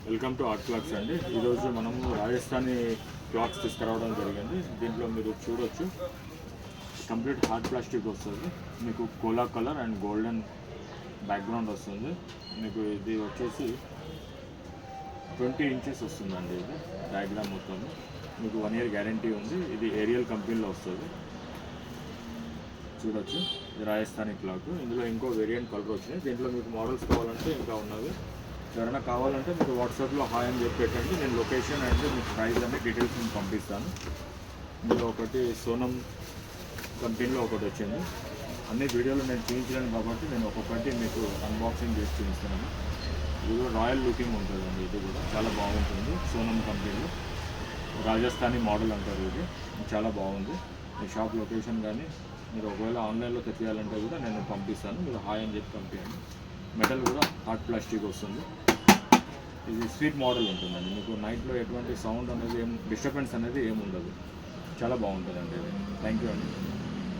Welcome to art clocks అండి. ఈరోజు మనము రాజస్థానీ క్లాక్స్ తీసుకురావడం జరిగింది. దీంట్లో మీరు చూడొచ్చు, కంప్లీట్ హార్డ్ ప్లాస్టిక్ వస్తుంది. మీకు కోలా కలర్ అండ్ గోల్డెన్ బ్యాక్గ్రౌండ్ వస్తుంది. మీకు ఇది వచ్చేసి 20 ఇంచెస్ వస్తుందండి. ఇది డయాగ్రామ్ మొత్తం మీకు 1 year గ్యారంటీ ఉంది. ఇది ఏరియల్ కంపెనీలో వస్తుంది. చూడొచ్చు, ఇది రాజస్థానీ క్లాక్. ఇందులో ఇంకో వేరియంట్ కలర్ వచ్చినాయి. దీంట్లో మీకు మోడల్స్ కావాలంటే ఇంకా ఉన్నవి. ఎవరైనా కావాలంటే మీరు వాట్సాప్లో హాయ్ అని చెప్పి పెట్టండి. నేను లొకేషన్ అండ్ మీకు ప్రైస్ అనే డీటెయిల్స్ నేను పంపిస్తాను. ఇందులో ఒకటి సోనం కంపెనీలో ఒకటి వచ్చింది. అన్ని వీడియోలు నేను చూపించలేను కాబట్టి నేను ఒక్కొక్కటి మీకు అన్బాక్సింగ్ చేసి చూపిస్తున్నాను. ఇది కూడా రాయల్ లుకింగ్ ఉంటుందండి. ఇది కూడా చాలా బాగుంటుంది. సోనం కంపెనీలో రాజస్థానీ మోడల్ అంటారు. ఇది చాలా బాగుంది. మీ షాప్ లొకేషన్ కానీ మీరు ఒకవేళ ఆన్లైన్లో తెచ్చేయాలంటే కూడా నేను పంపిస్తాను. మీరు హాయ్ అని చెప్పి పంపించండి. మెటల్ కూడా హార్డ్ ప్లాస్టిక్ వస్తుంది. ఇది స్వీట్ మోడల్ ఉంటుందండి. మీకు నైట్లో ఎటువంటి సౌండ్ అనేది డిస్టర్బెన్స్ అనేది ఏమి ఉండదు. చాలా బాగుంటుందండి ఇది. థ్యాంక్ యూ అండి.